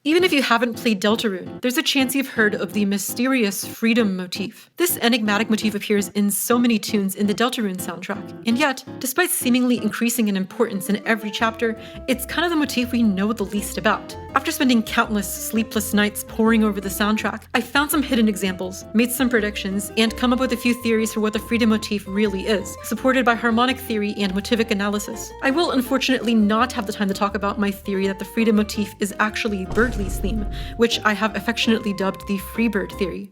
Even if you haven't played Deltarune, there's a chance you've heard of the mysterious Freedom Motif. This enigmatic motif appears in so many tunes in the Deltarune soundtrack, and yet, despite seemingly increasing in importance in every chapter, it's kind of the motif we know the least about. After spending countless sleepless nights poring over the soundtrack, I found some hidden examples, made some predictions, and come up with a few theories for what the Freedom Motif really is, supported by harmonic theory and motivic analysis. I will unfortunately not have the time to talk about my theory that the Freedom Motif is actually Birdley's theme, which I have affectionately dubbed the Freebird theory.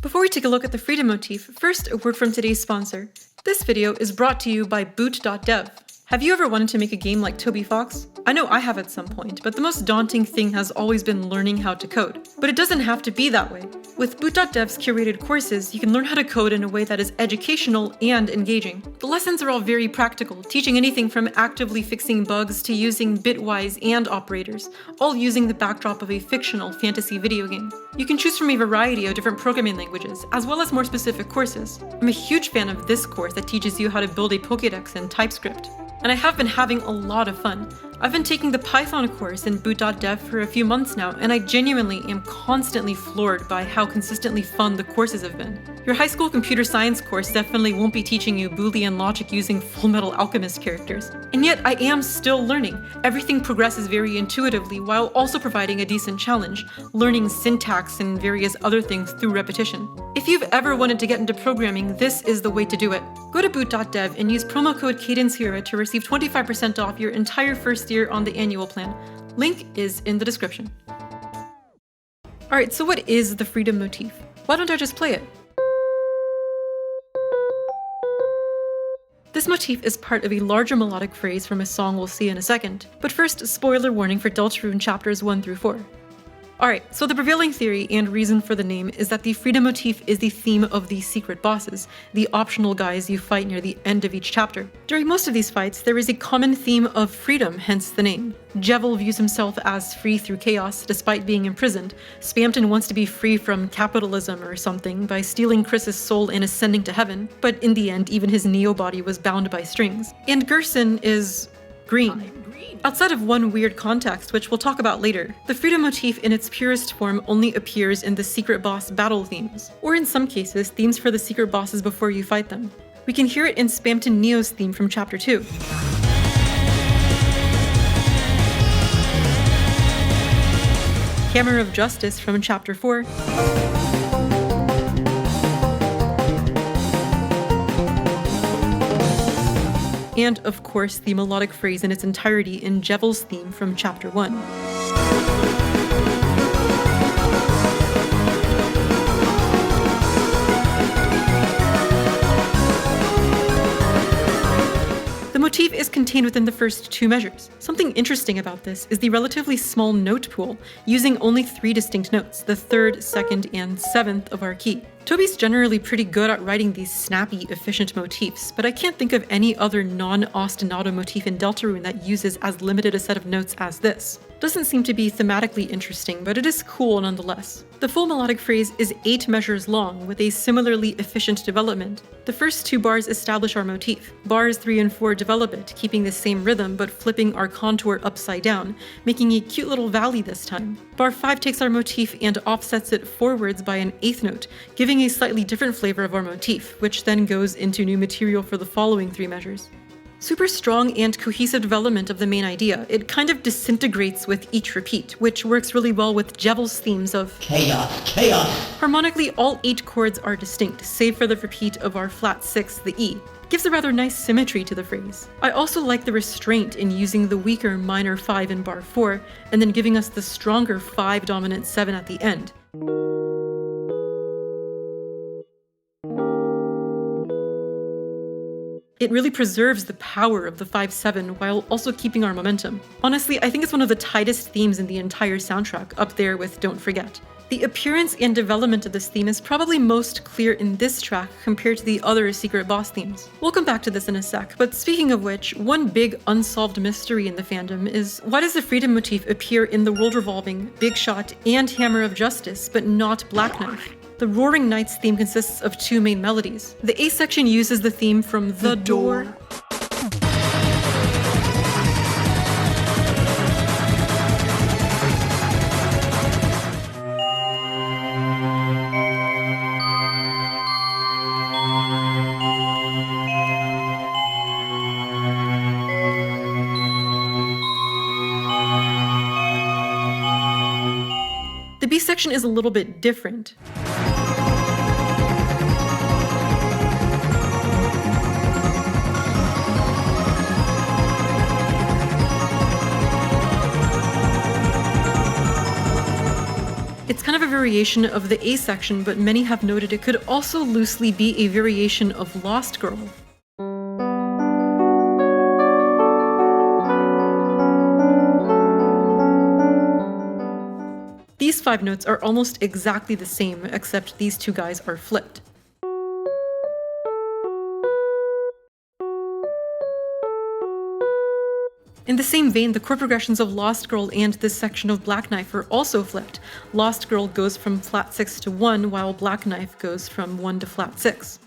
Before we take a look at the Freedom Motif, first a word from today's sponsor. This video is brought to you by boot.dev. Have you ever wanted to make a game like Toby Fox? I know I have at some point, but the most daunting thing has always been learning how to code. But it doesn't have to be that way. With boot.dev's curated courses, you can learn how to code in a way that is educational and engaging. The lessons are all very practical, teaching anything from actively fixing bugs to using bitwise and operators, all using the backdrop of a fictional fantasy video game. You can choose from a variety of different programming languages, as well as more specific courses. I'm a huge fan of this course that teaches you how to build a Pokédex in TypeScript. And I have been having a lot of fun. I've been taking the Python course in boot.dev for a few months now, and I genuinely am constantly floored by how consistently fun the courses have been. Your high school computer science course definitely won't be teaching you Boolean logic using Fullmetal Alchemist characters. And yet I am still learning. Everything progresses very intuitively while also providing a decent challenge, learning syntax and various other things through repetition. If you've ever wanted to get into programming, this is the way to do it. Go to boot.dev and use promo code Cadence Hira to receive 25% off your entire first year on the annual plan. Link is in the description. Alright, so what is the Freedom Motif? Why don't I just play it? This motif is part of a larger melodic phrase from a song we'll see in a second, but first, spoiler warning for Deltarune chapters 1 through 4. Alright, so the prevailing theory and reason for the name is that the Freedom Motif is the theme of the secret bosses, the optional guys you fight near the end of each chapter. During most of these fights, there is a common theme of freedom, hence the name. Jevil views himself as free through chaos despite being imprisoned. Spamton wants to be free from capitalism or something by stealing Chris's soul and ascending to heaven, but in the end, even his neo-body was bound by strings. And Gerson is green. Outside of one weird context, which we'll talk about later, the Freedom Motif in its purest form only appears in the secret boss battle themes, or in some cases, themes for the secret bosses before you fight them. We can hear it in Spamton Neo's theme from Chapter 2. Hammer of Justice from Chapter 4. And, of course, the melodic phrase in its entirety in Jevil's theme from Chapter 1. The motif is contained within the first two measures. Something interesting about this is the relatively small note pool, using only 3 distinct notes, the 3rd, 2nd, and 7th of our key. Toby's generally pretty good at writing these snappy, efficient motifs, but I can't think of any other non-ostinato motif in Deltarune that uses as limited a set of notes as this. Doesn't seem to be thematically interesting, but it is cool nonetheless. The full melodic phrase is 8 measures long, with a similarly efficient development. The first 2 bars establish our motif. Bars 3 and 4 develop it, keeping the same rhythm but flipping our contour upside down, making a cute little valley this time. Bar 5 takes our motif and offsets it forwards by an 8th note, giving a slightly different flavor of our motif, which then goes into new material for the following 3 measures. Super strong and cohesive development of the main idea. It kind of disintegrates with each repeat, which works really well with Jevil's themes of chaos, chaos. Harmonically, all 8 chords are distinct, save for the repeat of our flat 6, the E. Gives a rather nice symmetry to the phrase. I also like the restraint in using the weaker minor 5 in bar 4, and then giving us the stronger 5 dominant 7 at the end. It really preserves the power of the 5/7 while also keeping our momentum. Honestly, I think it's one of the tightest themes in the entire soundtrack, up there with Don't Forget. The appearance and development of this theme is probably most clear in this track compared to the other secret boss themes. We'll come back to this in a sec, but speaking of which, one big unsolved mystery in the fandom is why does the Freedom Motif appear in the World Revolving, Big Shot, and Hammer of Justice, but not Black Knife? The Roaring Knights theme consists of two main melodies. The A section uses the theme from The Door. The B section is a little bit different. It's kind of a variation of the A section, but many have noted it could also loosely be a variation of Lost Girl. These 5 notes are almost exactly the same, except these two guys are flipped. In the same vein, the chord progressions of Lost Girl and this section of Black Knife are also flipped. Lost Girl goes from flat 6 to 1, while Black Knife goes from 1 to flat 6.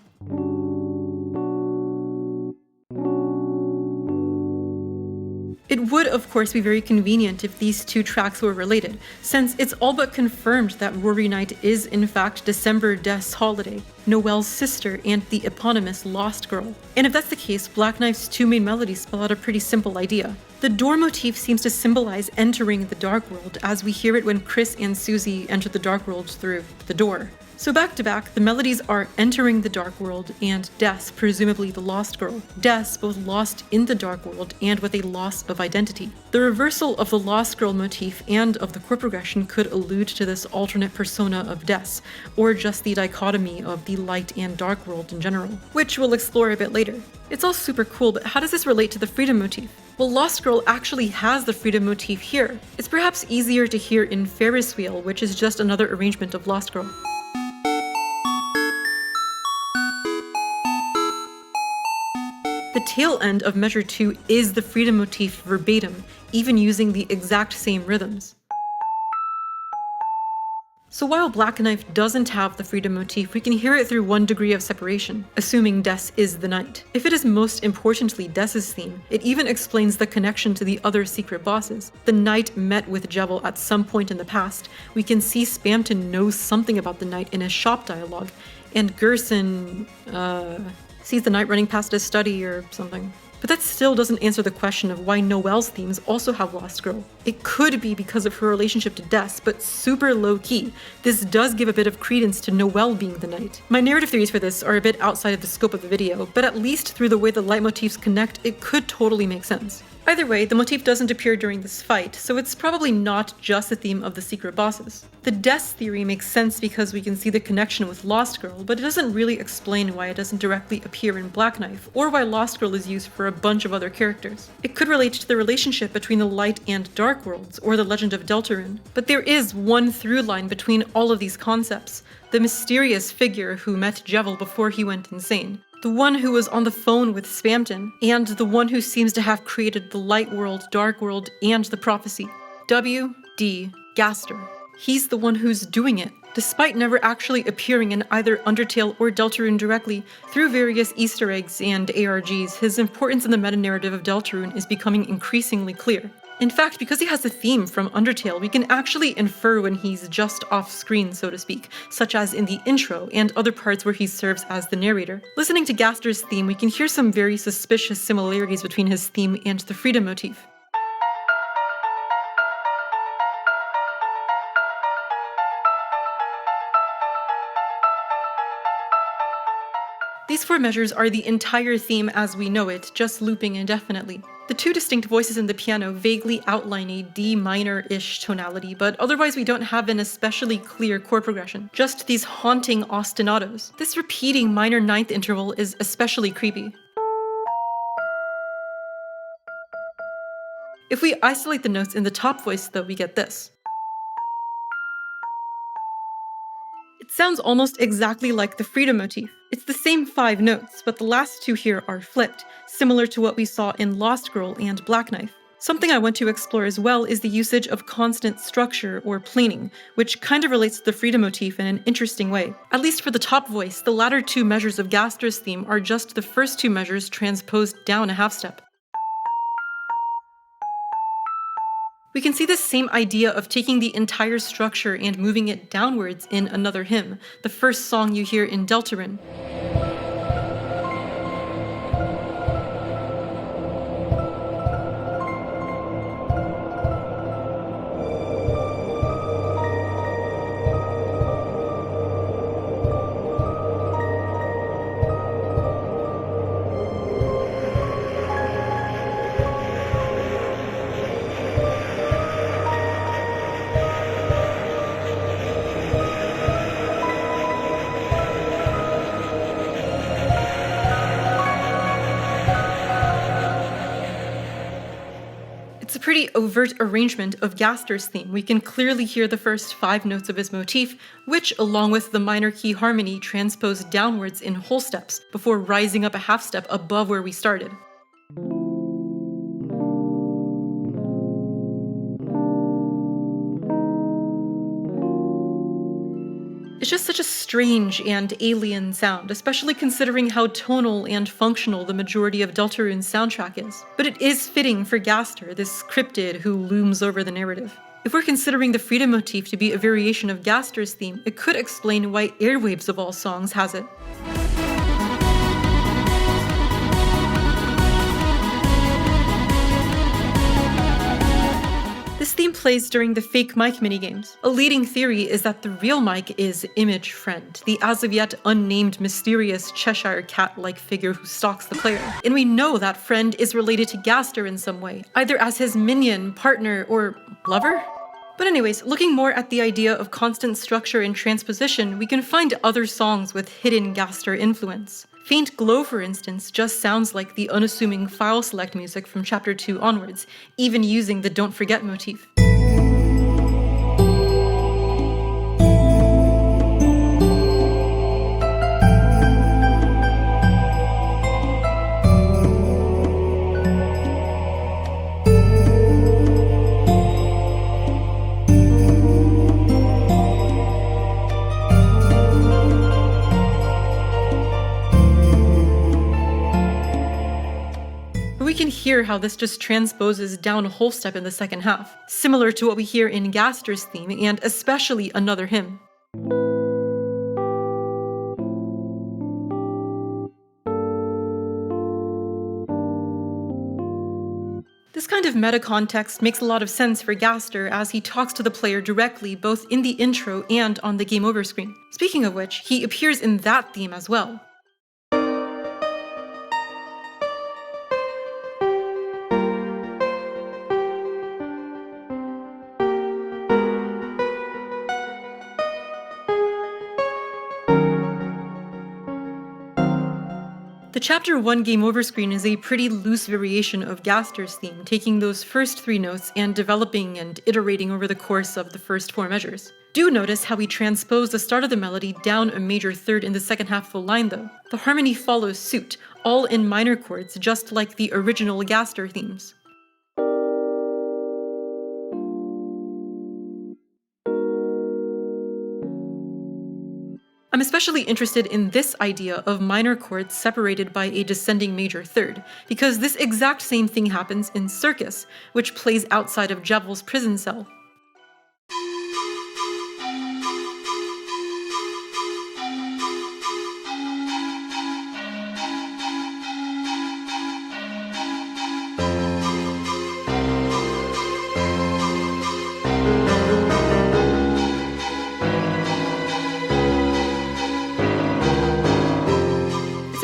It would, of course, be very convenient if these two tracks were related, since it's all but confirmed that Rory Night is in fact December Death's Holiday, Noelle's sister and the eponymous Lost Girl. And if that's the case, Black Knife's two main melodies spell out a pretty simple idea. The door motif seems to symbolize entering the Dark World, as we hear it when Chris and Susie enter the Dark World through the door. So back to back, the melodies are entering the Dark World and Death, presumably the Lost Girl. Death both lost in the Dark World and with a loss of identity. The reversal of the Lost Girl motif and of the chord progression could allude to this alternate persona of Death, or just the dichotomy of the light and dark world in general, which we'll explore a bit later. It's all super cool, but how does this relate to the Freedom Motif? Well, Lost Girl actually has the Freedom Motif here. It's perhaps easier to hear in Ferris Wheel, which is just another arrangement of Lost Girl. The tail end of measure 2 is the Freedom Motif verbatim, even using the exact same rhythms. So while Black Knife doesn't have the Freedom Motif, we can hear it through 1 degree of separation, assuming Des is the knight. If it is most importantly Des's theme, it even explains the connection to the other secret bosses. The knight met with Jevil at some point in the past. We can see Spamton knows something about the knight in his shop dialogue, and Gerson, sees the knight running past his study or something. But that still doesn't answer the question of why Noelle's themes also have Lost Girl. It could be because of her relationship to Des, but super low-key. This does give a bit of credence to Noelle being the knight. My narrative theories for this are a bit outside of the scope of the video, but at least through the way the leitmotifs connect, it could totally make sense. Either way, the motif doesn't appear during this fight, so it's probably not just the theme of the secret bosses. The Des theory makes sense because we can see the connection with Lost Girl, but it doesn't really explain why it doesn't directly appear in Black Knife, or why Lost Girl is used for a bunch of other characters. It could relate to the relationship between the light and dark worlds, or the legend of Deltarune. But there is one through line between all of these concepts: the mysterious figure who met Jevil before he went insane, the one who was on the phone with Spamton, and the one who seems to have created the light world, dark world, and the prophecy. W.D. Gaster. He's the one who's doing it. Despite never actually appearing in either Undertale or Deltarune directly, through various Easter eggs and ARGs, his importance in the meta-narrative of Deltarune is becoming increasingly clear. In fact, because he has the theme from Undertale, we can actually infer when he's just off-screen, so to speak, such as in the intro and other parts where he serves as the narrator. Listening to Gaster's theme, we can hear some very suspicious similarities between his theme and the Freedom Motif. These 4 measures are the entire theme as we know it, just looping indefinitely. The 2 distinct voices in the piano vaguely outline a D minor-ish tonality, but otherwise we don't have an especially clear chord progression, just these haunting ostinatos. This repeating minor ninth interval is especially creepy. If we isolate the notes in the top voice though, we get this. sounds almost exactly like the Freedom Motif. It's the same 5 notes, but the last 2 here are flipped, similar to what we saw in Lost Girl and Black Knife. Something I want to explore as well is the usage of constant structure or planing, which kind of relates to the Freedom Motif in an interesting way. At least for the top voice, the latter 2 measures of Gaster's theme are just the first 2 measures transposed down a half step. We can see the same idea of taking the entire structure and moving it downwards in Another Hymn, the first song you hear in Deltarune. It's a pretty overt arrangement of Gaster's theme. We can clearly hear the first 5 notes of his motif, which, along with the minor key harmony, transpose downwards in whole steps, before rising up a half step above where we started. It's just such a strange and alien sound, especially considering how tonal and functional the majority of Deltarune's soundtrack is. But it is fitting for Gaster, this cryptid who looms over the narrative. If we're considering the Freedom Motif to be a variation of Gaster's theme, it could explain why Airwaves of all songs has it. This theme plays during the fake mic minigames. A leading theory is that the real mic is Image Friend, the as-of-yet unnamed mysterious Cheshire cat-like figure who stalks the player. And we know that friend is related to Gaster in some way, either as his minion, partner, or lover? But anyways, looking more at the idea of constant structure and transposition, we can find other songs with hidden Gaster influence. Faint Glow, for instance, just sounds like the unassuming file select music from Chapter 2 onwards, even using the Don't Forget motif. We can hear how this just transposes down a whole step in the second half, similar to what we hear in Gaster's theme and especially Another Hymn. This kind of meta-context makes a lot of sense for Gaster as he talks to the player directly both in the intro and on the game over screen. Speaking of which, he appears in that theme as well. The Chapter 1 game over screen is a pretty loose variation of Gaster's theme, taking those first 3 notes and developing and iterating over the course of the first 4 measures. Do notice how we transpose the start of the melody down a major third in the second half of the line though. The harmony follows suit, all in minor chords, just like the original Gaster themes. I'm especially interested in this idea of minor chords separated by a descending major third, because this exact same thing happens in Circus, which plays outside of Djevel's prison cell.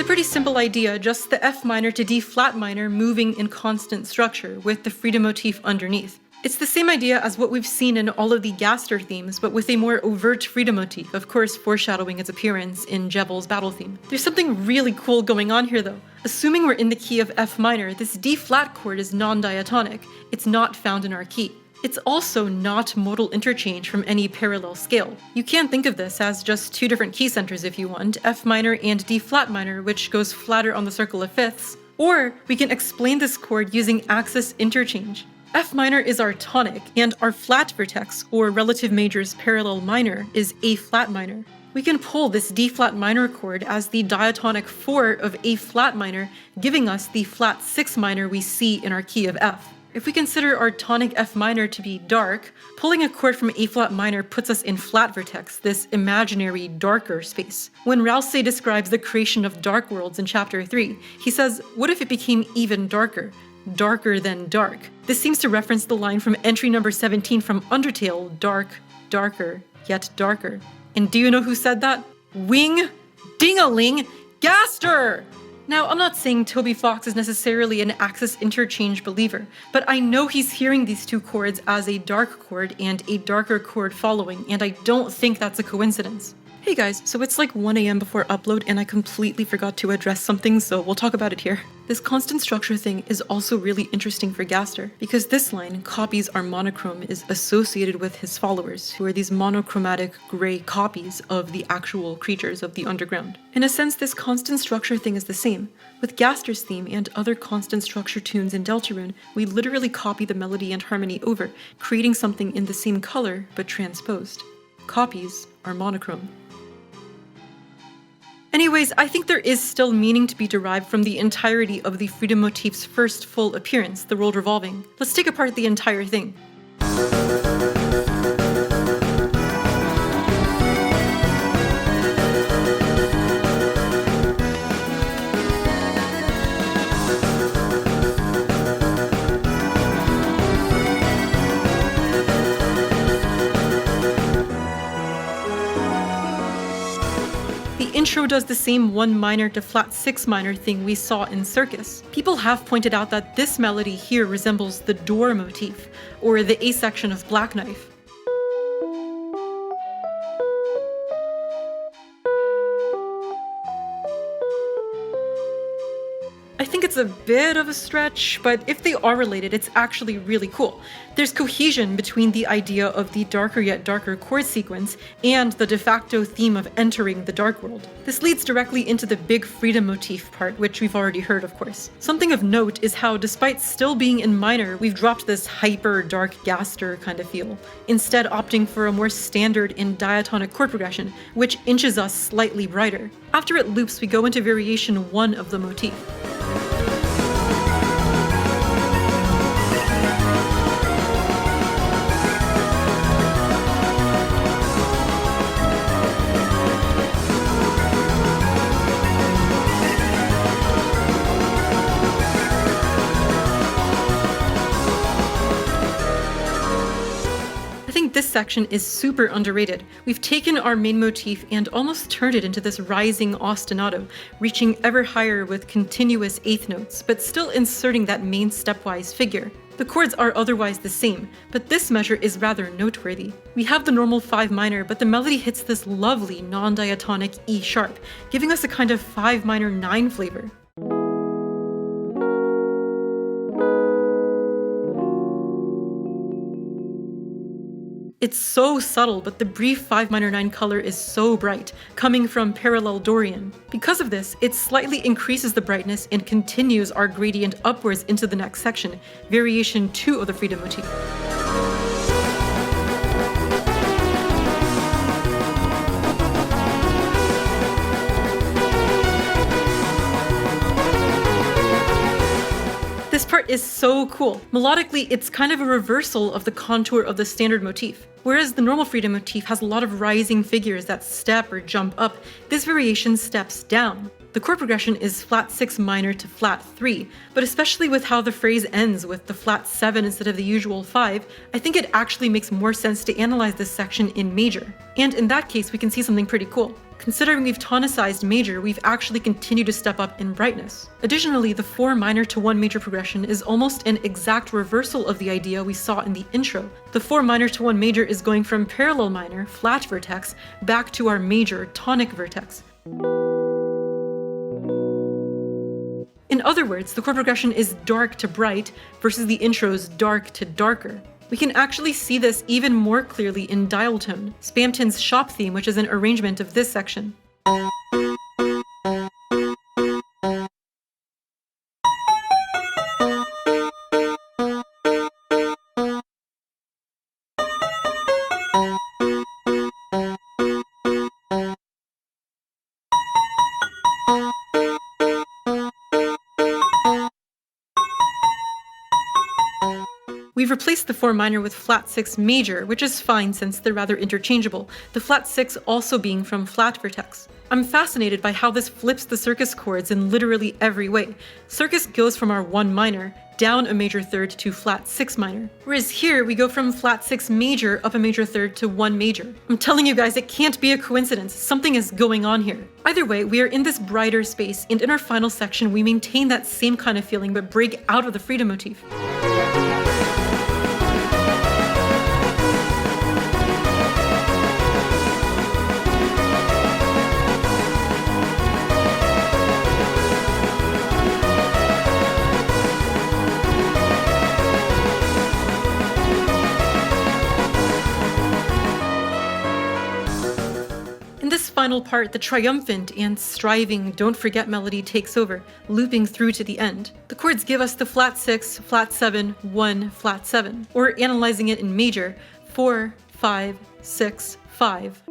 Pretty simple idea, just the F minor to D flat minor moving in constant structure with the Freedom Motif underneath. It's the same idea as what we've seen in all of the Gaster themes, but with a more overt Freedom Motif, of course foreshadowing its appearance in Djevel's battle theme. There's something really cool going on here though. Assuming we're in the key of F minor, this D flat chord is non-diatonic. It's not found in our key. It's also not modal interchange from any parallel scale. You can think of this as just two different key centers if you want, F minor and D flat minor, which goes flatter on the circle of fifths. Or we can explain this chord using axis interchange. F minor is our tonic, and our flat vertex, or relative major's parallel minor, is A flat minor. We can pull this D flat minor chord as the diatonic 4 of A flat minor, giving us the flat 6 minor we see in our key of F. If we consider our tonic F minor to be dark, pulling a chord from A flat minor puts us in flat vertex, this imaginary darker space. When Rousseau describes the creation of dark worlds in chapter 3, he says, what if it became even darker? Darker than dark. This seems to reference the line from entry number 17 from Undertale, dark, darker, yet darker. And do you know who said that? Wing Ding Gaster! Now, I'm not saying Toby Fox is necessarily an axis interchange believer, but I know he's hearing these two chords as a dark chord and a darker chord following, and I don't think that's a coincidence. Hey guys, so it's like 1 a.m. before upload and I completely forgot to address something, so we'll talk about it here. This constant structure thing is also really interesting for Gaster, because this line, copies are monochrome, is associated with his followers, who are these monochromatic gray copies of the actual creatures of the underground. In a sense, this constant structure thing is the same. With Gaster's theme and other constant structure tunes in Deltarune, we literally copy the melody and harmony over, creating something in the same color, but transposed. Copies are monochrome. Anyways, I think there is still meaning to be derived from the entirety of the Freedom Motif's first full appearance, the world revolving. Let's take apart the entire thing. The intro does the same 1 minor to flat 6 minor thing we saw in Circus. People have pointed out that this melody here resembles the door motif, or the A section of Black Knife. I think it's a bit of a stretch, but if they are related, it's actually really cool. There's cohesion between the idea of the darker yet darker chord sequence and the de facto theme of entering the dark world. This leads directly into the big Freedom Motif part, which we've already heard, of course. Something of note is how, despite still being in minor, we've dropped this hyper dark Gaster kind of feel, instead opting for a more standard and diatonic chord progression, which inches us slightly brighter. After it loops, we go into variation 1 of the motif. This section is super underrated. We've taken our main motif and almost turned it into this rising ostinato, reaching ever higher with continuous eighth notes, but still inserting that main stepwise figure. The chords are otherwise the same, but this measure is rather noteworthy. We have the normal 5 minor, but the melody hits this lovely non-diatonic E sharp, giving us a kind of 5 minor 9 flavor. It's so subtle, but the brief 5 minor 9 color is so bright, coming from parallel Dorian. Because of this, it slightly increases the brightness and continues our gradient upwards into the next section, variation 2 of the Freedom Motif. This part is so cool. Melodically, it's kind of a reversal of the contour of the standard motif. Whereas the normal Freedom Motif has a lot of rising figures that step or jump up, this variation steps down. The chord progression is flat 6 minor to flat 3, but especially with how the phrase ends with the flat 7 instead of the usual 5, I think it actually makes more sense to analyze this section in major. And in that case, we can see something pretty cool. Considering we've tonicized major, we've actually continued to step up in brightness. Additionally, the 4 minor to 1 major progression is almost an exact reversal of the idea we saw in the intro. The 4 minor to 1 major is going from parallel minor, flat vertex, back to our major, tonic vertex. In other words, the chord progression is dark to bright versus the intro's dark to darker. We can actually see this even more clearly in Deltarune, Spamton's shop theme, which is an arrangement of this section. We've replaced the 4 minor with flat 6 major, which is fine since they're rather interchangeable, the flat 6 also being from flat vertex. I'm fascinated by how this flips the circus chords in literally every way. Circus goes from our 1 minor, down a major third to flat 6 minor. Whereas here, we go from flat 6 major up a major third to 1 major. I'm telling you guys, it can't be a coincidence. Something is going on here. Either way, we are in this brighter space, and in our final section, we maintain that same kind of feeling but break out of the Freedom motif. In this final part, the triumphant and striving Don't Forget melody takes over, looping through to the end. The chords give us the flat 6, flat 7, 1, flat 7, or analyzing it in major, 4, 5, 6, 5.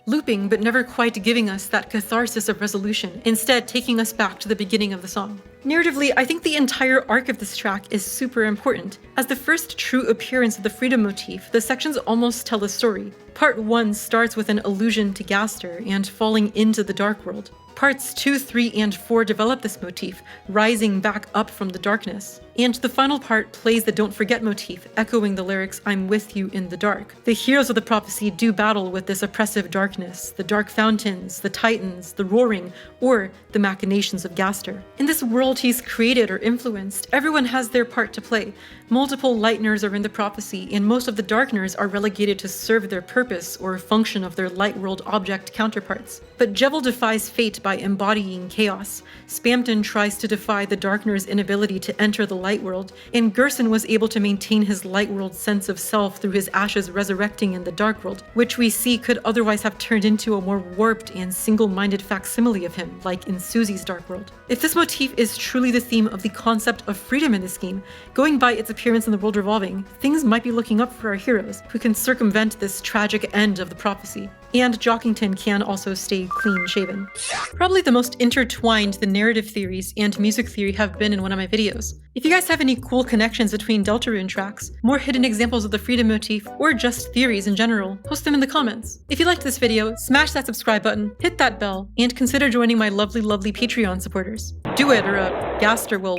Looping, but never quite giving us that catharsis of resolution, instead taking us back to the beginning of the song. Narratively, I think the entire arc of this track is super important. As the first true appearance of the Freedom motif, the sections almost tell a story. Part 1 starts with an allusion to Gaster and falling into the dark world. Parts 2, 3, and 4 develop this motif, rising back up from the darkness. And the final part plays the Don't Forget motif, echoing the lyrics, I'm with you in the dark. The heroes of the prophecy do battle with this oppressive darkness, the dark fountains, the titans, the roaring, or the machinations of Gaster. In this world he's created or influenced, everyone has their part to play. Multiple lighteners are in the prophecy, and most of the darkeners are relegated to serve their purpose or function of their light world object counterparts. But Jevil defies fate by embodying chaos. Spamton tries to defy the darkener's inability to enter the light world, and Gerson was able to maintain his light world sense of self through his ashes resurrecting in the dark world, which we see could otherwise have turned into a more warped and single-minded facsimile of him, like in Susie's dark world. If this motif is truly the theme of the concept of freedom in this game, going by its appearance in the world revolving, things might be looking up for our heroes, who can circumvent this tragic end of the prophecy. And Jockington can also stay clean-shaven. Probably the most intertwined the narrative theories and music theory have been in one of my videos. If you guys have any cool connections between Deltarune tracks, more hidden examples of the Freedom motif, or just theories in general, post them in the comments. If you liked this video, smash that subscribe button, hit that bell, and consider joining my lovely Patreon supporters. Do it, or Gaster will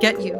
get you.